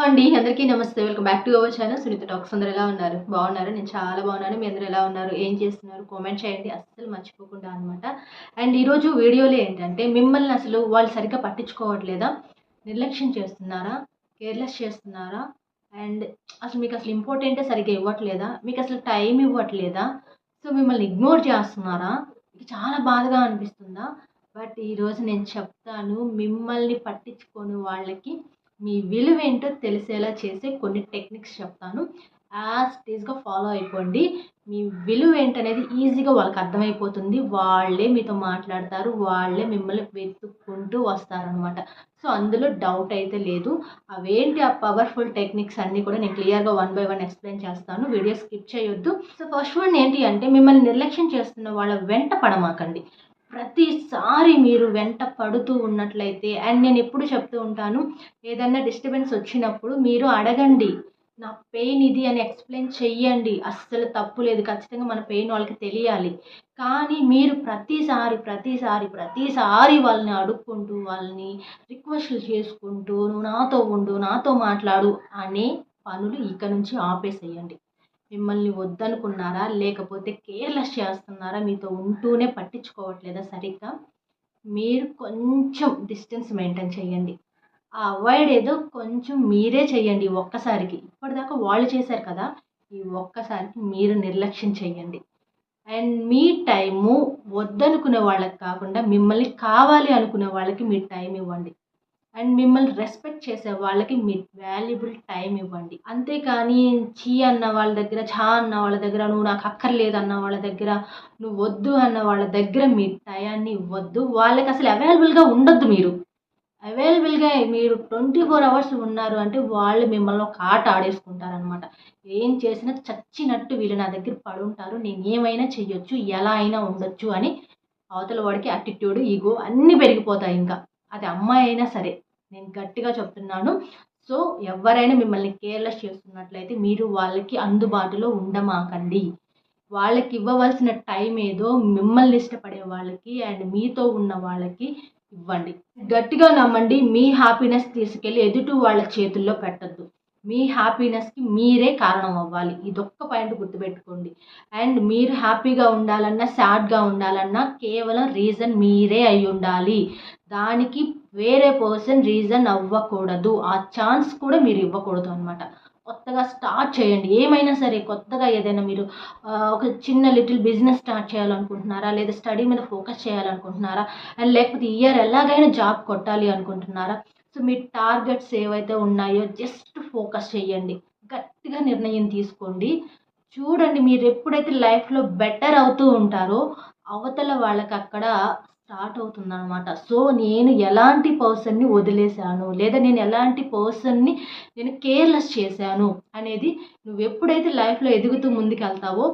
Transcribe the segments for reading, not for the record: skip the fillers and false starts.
అండి. అందరికీ నమస్తే. Welcome back to our channel Sunitha talks. అందరూ ఎలా ఉన్నారు? బాగున్నారా? నేను చాలా బాగున్నాను. మీ అందరూ ఎలా ఉన్నారు? ఏం చేస్తున్నారు? కామెంట్ చేయండి అస్సలు మర్చిపోకుండా అనమాట. అండ్ ఈరోజు వీడియోలో ఏంటంటే మిమ్మల్ని అసలు వాళ్ళు సరిగ్గా పట్టించుకోవట్లేదా? నిర్లక్ష్యం చేస్తున్నారా? కేర్‌లెస్ చేస్తున్నారా? అండ్ అసలు మీకు అసలు ఇంపార్టెంటే సరిగ్గా ఇవ్వట్లేదా? మీకు అసలు టైం ఇవ్వట్లేదా? సో మిమ్మల్ని ఇగ్నోర్ చేస్తున్నారా? మీకు చాలా బాధగా అనిపిస్తుందా? బట్ ఈరోజు నేను చెప్తాను, మిమ్మల్ని పట్టించుకోని వాళ్ళకి మీ విలువేంటో తెలిసేలా చేసే కొన్ని టెక్నిక్స్ చెప్తాను. యాజ్ ఇట్ ఈస్‌గా ఫాలో అయిపోండి. మీ విలువేంటనేది ఈజీగా వాళ్ళకి అర్థమైపోతుంది. వాళ్ళే మీతో మాట్లాడతారు. వాళ్ళే మిమ్మల్ని వెతుక్కుంటూ వస్తారనమాట. సో, అందులో డౌట్ అయితే లేదు. అవేంటి ఆ పవర్‌ఫుల్ టెక్నిక్స్ అన్నీ కూడా నేను క్లియర్‌గా వన్ బై వన్ ఎక్స్‌ప్లెయిన్ చేస్తాను. వీడియో స్కిప్ చేయొద్దు. సో, ఫస్ట్ వన్ ఏంటి అంటే మిమ్మల్ని నిర్లక్ష్యం చేస్తున్న వాళ్ళ వెంట పడమాకండి. ప్రతిసారి మీరు వెంట పడుతూ ఉన్నట్లయితే అండ్ నేను ఎప్పుడు చెప్తూ ఉంటాను, ఏదన్నా డిస్టర్బెన్స్ వచ్చినప్పుడు మీరు అడగండి. నా పెయిన్ ఇది అని ఎక్స్‌ప్లెయిన్ చెయ్యండి. అస్సలు తప్పు లేదు. ఖచ్చితంగా మన పెయిన్ వాళ్ళకి తెలియాలి. కానీ మీరు ప్రతిసారి వాళ్ళని అడుక్కుంటూ, వాళ్ళని రిక్వెస్ట్‌లు చేసుకుంటూ, "నువ్వు నాతో ఉండు, నాతో మాట్లాడు" అనే పనులు ఇక నుంచి ఆపేసేయండి. మిమ్మల్ని వద్దనుకున్నారా? లేకపోతే కేర్‌లెస్ చేస్తున్నారా? మీతో ఉంటూనే పట్టించుకోవట్లేదా సరిగ్గా? మీరు కొంచెం డిస్టెన్స్ మెయింటైన్ చేయండి. ఆ అవాయిడ్ ఏదో కొంచెం మీరే చేయండి ఒక్కసారికి. ఇప్పటిదాకా వాళ్ళు చేశారు కదా! ఈ ఒక్కసారికి మీరు నిర్లక్ష్యం చేయండి. అండ్ మీ టైము వద్దనుకునే వాళ్ళకి కాకుండా మిమ్మల్ని కావాలి అనుకునే వాళ్ళకి మీ టైం ఇవ్వండి. అండ్ మిమ్మల్ని రెస్పెక్ట్ చేసే వాళ్ళకి మీ వాల్యుబుల్ టైం ఇవ్వండి. అంతేకానీ ఛీ అన్న వాళ్ళ దగ్గర, ఛా అన్న వాళ్ళ దగ్గర, నువ్వు నాకు అక్కర్లేదు అన్న వాళ్ళ దగ్గర, నువ్వు వద్దు అన్న వాళ్ళ దగ్గర మీ టయాన్ని ఇవ్వద్దు. వాళ్ళకి అసలు అవైలబుల్‌గా ఉండొద్దు మీరు. అవైలబుల్‌గా మీరు 24 అవర్స్ ఉన్నారు అంటే వాళ్ళు మిమ్మల్ని ఒక ఆట ఆడేసుకుంటారనమాట. ఏం చేసినా చచ్చినట్టు వీళ్ళు నా దగ్గర పడుంటారు. నేనేమైనా చెయ్యొచ్చు, ఎలా అయినా ఉండొచ్చు అని అవతల వాడికి యాటిట్యూడ్, ఈగో అన్నీ పెరిగిపోతాయి ఇంకా. అది అమ్మాయి అయినా సరే. నేను గట్టిగా చెప్తున్నాను. సో, ఎవ్వరైనా మిమ్మల్ని కేర్‌లెస్ చేస్తున్నట్లయితే మీరు వాళ్ళకి అందుబాటులో ఉండమాకండి. వాళ్ళకి ఇవ్వవలసిన టైం ఏదో మిమ్మల్ని ఇష్టపడే వాళ్ళకి అండ్ మీతో ఉన్న వాళ్ళకి ఇవ్వండి. గట్టిగా నమ్మండి, మీ హ్యాపీనెస్ తీసుకెళ్ళి ఎదుటి వాళ్ళ చేతుల్లో పెట్టొద్దు. మీ హ్యాపీనెస్‌కి మీరే కారణం అవ్వాలి. ఇదొక్క పాయింట్ గుర్తుపెట్టుకోండి. అండ్ మీరు హ్యాపీగా ఉండాలన్నా, సాడ్‌గా ఉండాలన్నా కేవలం రీజన్ మీరే అయ్యుండాలి. దానికి వేరే పర్సన్ రీజన్ అవ్వకూడదు. ఆ ఛాన్స్ కూడా మీరు ఇవ్వకూడదు అనమాట. కొత్తగా స్టార్ట్ చేయండి. ఏమైనా సరే కొత్తగా ఏదైనా మీరు ఒక చిన్న లిటిల్ బిజినెస్ స్టార్ట్ చేయాలనుకుంటున్నారా? లేదా స్టడీ మీద ఫోకస్ చేయాలనుకుంటున్నారా? అండ్ లేకపోతే ఈ ఇయర్ ఎలాగైనా జాబ్ కొట్టాలి అనుకుంటున్నారా? సో, మీ టార్గెట్స్ ఏవైతే ఉన్నాయో జస్ట్ ఫోకస్ చేయండి. గట్టిగా నిర్ణయం తీసుకోండి. చూడండి, మీరెప్పుడైతే లైఫ్‌లో బెటర్ అవుతూ ఉంటారో అవతల వాళ్ళకక్కడ స్టార్ట్ అవుతుందనమాట. సో, నేను ఎలాంటి పర్సన్‌ని వదిలేసాను, లేదా నేను ఎలాంటి పర్సన్‌ని నేను కేర్‌లెస్ చేశాను అనేది నువ్వెప్పుడైతే లైఫ్‌లో ఎదుగుతూ ముందుకెళ్తావో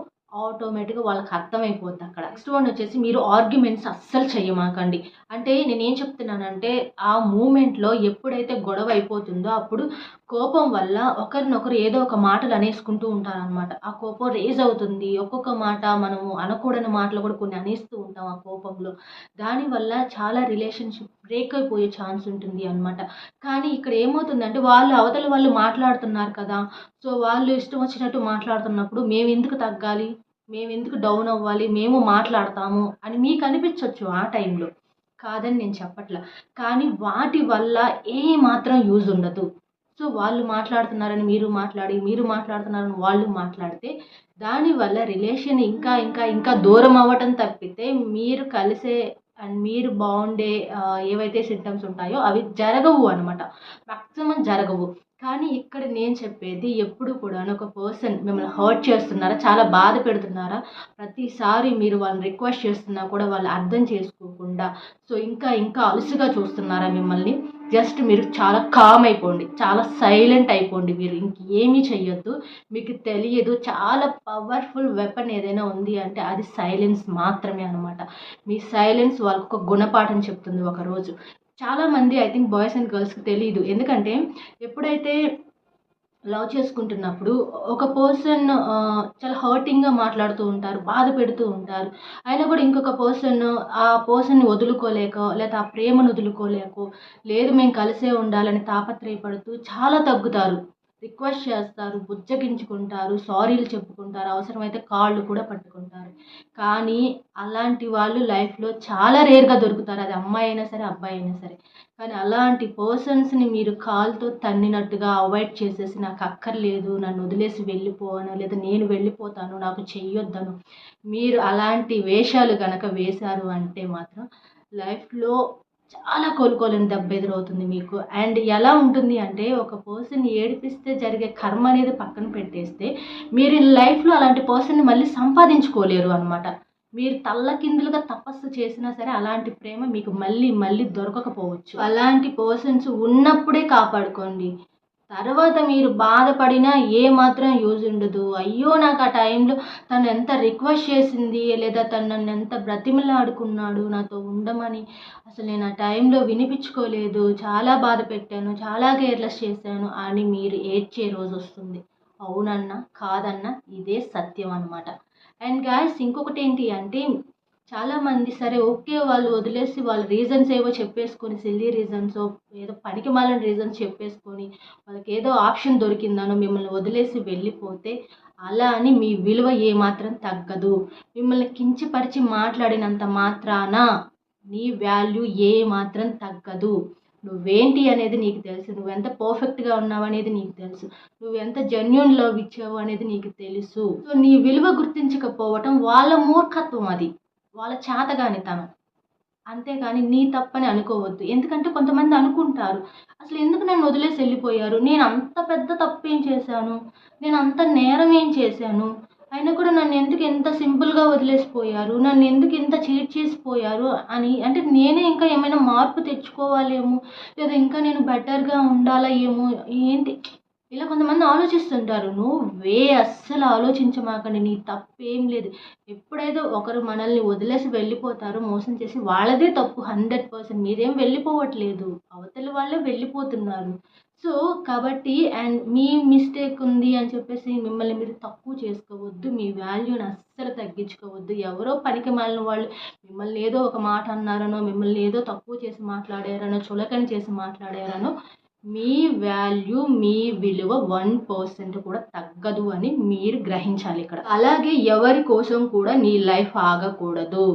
ఆటోమేటిక్‌గా వాళ్ళకి అర్థమైపోద్దక్కడ. నెక్స్ట్ వన్ వచ్చేసి మీరు ఆర్గ్యుమెంట్స్ అస్సలు చెయ్యమాకండి. అంటే నేనేం చెప్తున్నానంటే ఆ మూమెంట్‌లో ఎప్పుడైతే గొడవ అయిపోతుందో అప్పుడు కోపం వల్ల ఒకరినొకరు ఏదో ఒక మాటలు అనేసుకుంటూ ఉంటారనమాట. ఆ కోపం రేజ్ అవుతుంది. ఒక్కొక్క మాట మనము అనకూడని మాటలు కూడా కొన్ని అనేస్తూ ఉంటాం ఆ కోపంలో. దానివల్ల చాలా రిలేషన్‌షిప్ బ్రేక్ అయిపోయే ఛాన్స్ ఉంటుంది అనమాట. కానీ ఇక్కడ ఏమవుతుందంటే అవతల వాళ్ళు మాట్లాడుతున్నారు కదా! సో, వాళ్ళు ఇష్టం వచ్చినట్టు మాట్లాడుతున్నప్పుడు మేమెందుకు తగ్గాలి? మేమెందుకు డౌన్ అవ్వాలి? మేము మాట్లాడతాము అని మీకు అనిపించొచ్చు ఆ టైంలో. కాదని నేను చెప్పట్ల. కానీ వాటి వల్ల ఏ మాత్రం యూజ్ ఉండదు. సో, వాళ్ళు మాట్లాడుతున్నారని మీరు మాట్లాడి, మీరు మాట్లాడుతున్నారని వాళ్ళు మాట్లాడితే దానివల్ల రిలేషన్ ఇంకా దూరం అవ్వటం తప్పితే మీరు కలిసే అండ్ మీరు బాగుండే ఏవైతే సింటమ్స్ ఉంటాయో అవి జరగవు అనమాట. మాక్సిమం జరగవు. కానీ ఇక్కడ నేను చెప్పేది ఎప్పుడు కూడాను ఒక పర్సన్ మిమ్మల్ని హర్ట్ చేస్తున్నారా? చాలా బాధ పెడుతున్నారా? ప్రతిసారి మీరు వాళ్ళని రిక్వెస్ట్ చేస్తున్నా కూడా వాళ్ళు అర్థం చేసుకోకుండా సో, ఇంకా అలుసుగా చూస్తున్నారా మిమ్మల్ని? జస్ట్ మీరు చాలా కామ్ అయిపోండి. చాలా సైలెంట్ అయిపోండి మీరు. ఇంకేమీ చెయ్యొద్దు. మీకు తెలియదు, చాలా పవర్‌ఫుల్ వెపన్ ఏదైనా ఉంది అంటే అది సైలెన్స్ మాత్రమే అనమాట. మీ సైలెన్స్ వాళ్ళకొక గుణపాఠం చెప్తుంది ఒకరోజు. చాలామంది ఐ థింక్ బాయ్స్ అండ్ గర్ల్స్‌కి తెలీదు. ఎందుకంటే ఎప్పుడైతే లవ్ చేసుకుంటున్నప్పుడు ఒక పర్సన్ చాలా హర్టింగ్‌గా మాట్లాడుతూ ఉంటారు. బాధ పెడుతూ ఉంటారు. అయినా కూడా ఇంకొక పర్సన్ ఆ పర్సన్‌ని వదులుకోలేకో, లేతే ఆ ప్రేమను వదులుకోలేకో, లేదు మేము కలిసే ఉండాలని తాపత్రయపడుతూ చాలా తగ్గుతారు. రిక్వెస్ట్ చేస్తారు, బుజ్జగించుకుంటారు, సారీలు చెప్పుకుంటారు, అవసరమైతే కాళ్ళు కూడా పట్టుకుంటారు. కానీ అలాంటి వాళ్ళు లైఫ్‌లో చాలా రేర్‌గా దొరుకుతారు. అది అమ్మాయి అయినా సరే, అబ్బాయి అయినా సరే. కానీ అలాంటి పర్సన్స్‌ని మీరు కాలుతో తన్నినట్టుగా అవాయిడ్ చేసేసి నాకక్కర్లేదు, నన్నొదిలేసి వెళ్ళిపో అనో, లేదా నేను వెళ్ళిపోతాను, నాకు చెయ్యొద్దనో, మీరు అలాంటి వేషాలు గనక వేశారు అంటే మాత్రం లైఫ్‌లో చాలా కోలుకోలేని దెబ్బ ఎదురవుతుంది మీకు. అండ్ ఎలా ఉంటుంది అంటే, ఒక పర్సన్‌ని ఏడిపిస్తే జరిగే కర్మ అనేది పక్కన పెట్టేస్తే, మీరు లైఫ్‌లో అలాంటి పర్సన్‌ని మళ్ళీ సంపాదించుకోలేరు అనమాట. మీరు తల్లకిందులుగా తపస్సు చేసినా సరే అలాంటి ప్రేమ మీకు మళ్ళీ మళ్ళీ దొరకకపోవచ్చు. అలాంటి పర్సన్స్ ఉన్నప్పుడే కాపాడుకోండి. తర్వాత మీరు బాధపడినా ఏమాత్రం యూజ్ ఉండదు. అయ్యో! నాకు ఆ టైంలో తను ఎంత రిక్వెస్ట్ చేసింది, లేదా తను నన్నెంత బ్రతిమిలాడుకున్నాడు నాతో ఉండమని. అసలు నేను ఆ టైంలో వినిపించుకోలేదు, చాలా బాధ పెట్టాను, చాలా కేర్‌లెస్ చేశాను అని మీరు ఏడ్చే రోజొస్తుంది. అవునన్నా, కాదన్నా ఇదే సత్యం అనమాట. అండ్ గాయ్స్ ఇంకొకటేంటి అంటే, చాలామంది సరే ఓకే. వాళ్ళు వదిలేసి వాళ్ళ రీజన్స్ ఏవో చెప్పేసుకొని సిల్లీ రీజన్సో, ఏదో పనికిమాలిన రీజన్స్ చెప్పేసుకొని, వాళ్ళకేదో ఆప్షన్ దొరికిందనో మిమ్మల్ని వదిలేసి వెళ్ళిపోతే, అలా అని మీ విలువ ఏమాత్రం తగ్గదు. మిమ్మల్ని కించపరిచి మాట్లాడినంత మాత్రాన నీ వాల్యూ ఏమాత్రం తగ్గదు. నువ్వేంటి అనేది నీకు తెలుసు. నువ్వెంత పర్ఫెక్ట్‌గా ఉన్నావనేది నీకు తెలుసు. నువ్వెంత జెన్యూన్ లవ్ ఇచ్చావు అనేది నీకు తెలుసు. సో, నీ విలువ గుర్తించకపోవటం వాళ్ళ మూర్ఖత్వం అది. వాళ్ళ చేతగానితనం. అంతేగాని నీ తప్పని అనుకోవద్దు. ఎందుకంటే కొంతమంది అనుకుంటారు, అసలెందుకు నన్ను వదిలేసి ఎళ్ళిపోయారు? నేనంత పెద్ద తప్పేం చేశాను? నేనంత నేరం ఏం చేశాను? అయినా కూడా నన్నెందుకు ఇంత సింపుల్‌గా వదిలేసిపోయారు? నన్నెందుకు ఇంత చీట్ చేసిపోయారు అని, అంటే నేనే ఇంకా ఏమైనా మార్పు తెచ్చుకోవాలేమో, లేదా ఇంకా నేను బెటర్‌గా ఉండాలా ఏమో, ఏంటి ఇలా కొంతమంది ఆలోచిస్తుంటారు. అస్సలు ఆలోచించమాకండి. నీ తప్పేం లేదు. ఎప్పుడైతే ఒకరు మనల్ని వదిలేసి వెళ్ళిపోతారో మోసం చేసి, వాళ్ళదే తప్పు 100%. మీరేం వెళ్ళిపోవట్లేదు. అవతల వాళ్ళే వెళ్ళిపోతున్నారు. సో, కాబట్టి అండ్ మీ మిస్టేక్ ఉంది అని చెప్పేసి మిమ్మల్ని మీరు తక్కువ చేసుకోవద్దు. మీ వాల్యూని అస్సలు తగ్గించుకోవద్దు. ఎవరో పనికిమాలిన వాళ్ళు మిమ్మల్ని ఏదో ఒక మాట అన్నారనో, మిమ్మల్ని ఏదో తక్కువ చేసి మాట్లాడారనో, చులకన చేసి మాట్లాడారనో, మీ వాల్యూ, మీ విలువ 1% కూడా తగ్గదు అని మీరు గ్రహించాలి ఇక్కడ. అలాగే ఎవరి కోసం కూడా నీ లైఫ్ ఆగకూడదు.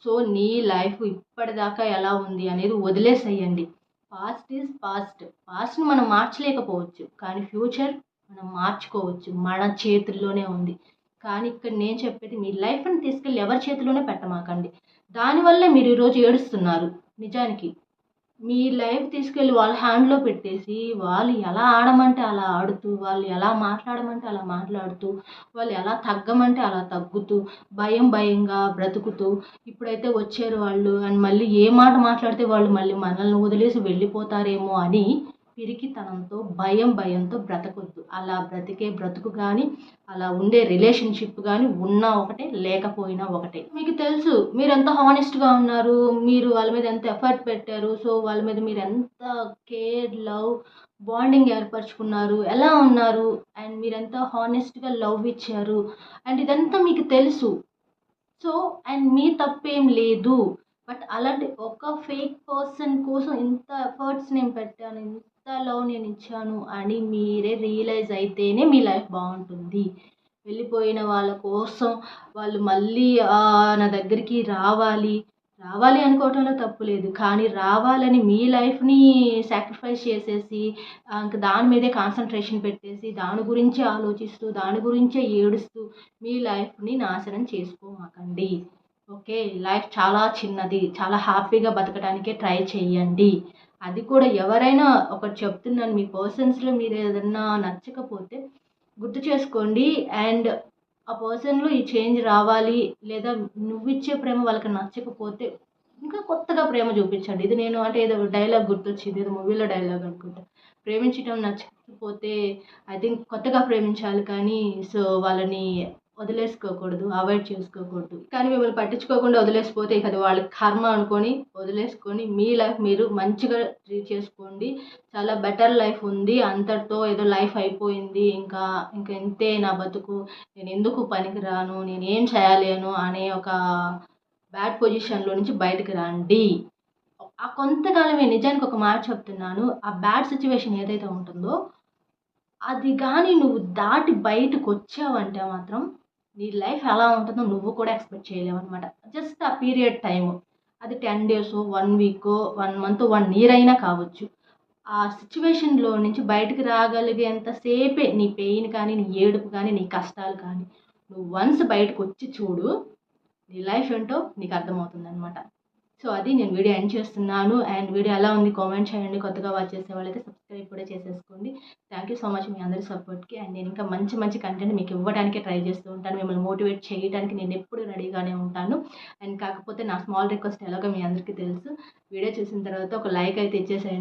సో, నీ లైఫ్ ఇప్పటిదాకా ఎలా ఉంది అనేది వదిలేసేయండి. Past is past. పాస్ట్‌ని మనం మార్చలేకపోవచ్చు. కానీ ఫ్యూచర్ మనం మార్చుకోవచ్చు. మన చేతుల్లోనే ఉంది. కానీ ఇక్కడ నేను చెప్పేది, మీ లైఫ్‌ని తీసుకెళ్ళి ఎవరి చేతిలోనే పెట్టమాకండి. దానివల్లే మీరు ఈరోజు ఏడుస్తున్నారు నిజానికి. మీ లైఫ్ తీసుకెళ్ళి వాళ్ళ హ్యాండ్‌లో పెట్టేసి, వాళ్ళు ఎలా ఆడమంటే అలా ఆడుతూ, వాళ్ళు ఎలా మాట్లాడమంటే అలా మాట్లాడుతూ, వాళ్ళు ఎలా తగ్గమంటే అలా తగ్గుతూ, భయంగా బ్రతుకుతూ, ఇప్పుడైతే వచ్చారు వాళ్ళు అండ్ మళ్ళీ ఏ మాట మాట్లాడితే వాళ్ళు మళ్ళీ మనల్ని వదిలేసి వెళ్ళిపోతారేమో అని పిరికితనంతో, భయంతో బ్రతకొద్దు. అలా బ్రతికే బ్రతుకు గానీ, అలా ఉండే రిలేషన్‌షిప్ గానీ ఉన్నా ఒకటే, లేకపోయినా ఒకటే. మీకు తెలుసు మీరెంత హానెస్ట్‌గా ఉన్నారు. మీరు వాళ్ళ మీద ఎంత ఎఫర్ట్ పెట్టారు. సో, వాళ్ళ మీద మీరెంత కేర్, లవ్, బాండింగ్ ఏర్పరచుకున్నారు. ఎలా ఉన్నారు అండ్ మీరెంత హానెస్ట్‌గా లవ్ ఇచ్చారు. అండ్ ఇదంతా మీకు తెలుసు. సో, అండ్ మీ తప్పేం లేదు. బట్ అలాంటి ఒక ఫేక్ పర్సన్ కోసం ఇంత ఎఫర్ట్స్ నేను పెట్టాను, ఇంత లవ్ నేనిచ్చాను అని మీరే రియలైజ్ అయితేనే మీ లైఫ్ బావుంటుంది. వెళ్ళిపోయిన వాళ్ళ కోసం వాళ్ళు మళ్ళీ నా దగ్గరికి రావాలి అనుకోవటంలో తప్పు లేదు. కానీ రావాలని మీ లైఫ్‌ని సాక్రిఫైస్ చేసేసి, ఇంక దాని మీదే కాన్సంట్రేషన్ పెట్టేసి, దాని గురించే ఆలోచిస్తూ, దాని గురించే ఏడుస్తూ మీ లైఫ్‌ని నాశనం చేసుకోమాకండి. ఓకే. లైఫ్ చాలా చిన్నది. చాలా హ్యాపీగా బతకడానికే ట్రై చేయండి. అది కూడా ఎవరైనా ఒకటి చెప్తున్నాను, మీ పర్సన్స్‌లో మీరేదన్నా నచ్చకపోతే గుర్తు చేసుకోండి. అండ్ ఆ పర్సన్‌లో ఈ చేంజ్ రావాలి, లేదా నువ్విచ్చే ప్రేమ వాళ్ళకి నచ్చకపోతే ఇంకా కొత్తగా ప్రేమ చూపించండి. ఇది నేను అంటే ఏదో డైలాగ్ గుర్తొచ్చింది. ఏదో మూవీలో డైలాగ్ అనుకుంటా. ప్రేమించటం నచ్చకపోతే ఐ థింక్ కొత్తగా ప్రేమించాలి కానీ, సో, వాళ్ళని వదిలేసుకోకూడదు, అవాయిడ్ చేసుకోకూడదు. కానీ మిమ్మల్ని పట్టించుకోకుండా వదిలేసిపోతే ఇక అది వాళ్ళ కర్మ అనుకొని వదిలేసుకొని మీ లైఫ్ మీరు మంచిగా లీడ్ చేసుకోండి. చాలా బెటర్ లైఫ్ ఉంది. అంతటితో ఏదో లైఫ్ అయిపోయింది, ఇంకా ఇంతే నా బతుకు, నేను ఎందుకు పనికిరాను, నేనేం చేయలేను అనే ఒక బ్యాడ్ పొజిషన్లో నుంచి బయటకు రండి. ఆ కొంతకాలమే, నిజానికి ఒక మాట చెప్తున్నాను, ఆ బ్యాడ్ సిచ్యువేషన్ ఏదైతే ఉంటుందో అది కానీ నువ్వు దాటి బయటకు వచ్చావంటే మాత్రం నీ లైఫ్ ఎలా ఉంటుందో నువ్వు కూడా ఎక్స్పెక్ట్ చేయలేవు అనమాట. జస్ట్ ఆ పీరియడ్ టైము, అది 10 డేసో 1 వీకో 1 మంత్ 1 ఇయర్ అయినా కావచ్చు. ఆ సిచ్యువేషన్లో నుంచి బయటకు రాగలిగేంతసేపే నీ పెయిన్ కానీ, నీ ఏడుపు కానీ, నీ కష్టాలు కానీ, నువ్వు వన్స్ బయటకు వచ్చి చూడు, నీ లైఫ్ ఏంటో నీకు అర్థమవుతుంది అనమాట. సో అది నేను వీడియో ఎండ్ చేస్తున్నాను. అండ్ వీడియో ఎలా ఉంది కామెంట్ చేయండి. కొత్తగా వాచ్ చేసే వాళ్ళైతే సబ్స్క్రైబ్ కూడా చేసేసుకోండి. థ్యాంక్ యూ సో మచ్ మీ అందరి సపోర్ట్కి. అండ్ నేను ఇంకా మంచి మంచి కంటెంట్ మీకు ఇవ్వడానికే ట్రై చేస్తూ ఉంటాను. మిమ్మల్ని మోటివేట్ చేయడానికి నేను ఎప్పుడు రెడీగానే ఉంటాను. అండ్ కాకపోతే నా స్మాల్ రిక్వెస్ట్ ఎలాగో మీ అందరికీ తెలుసు, వీడియో చూసిన తర్వాత ఒక లైక్ అయితే ఇచ్చేసేయండి.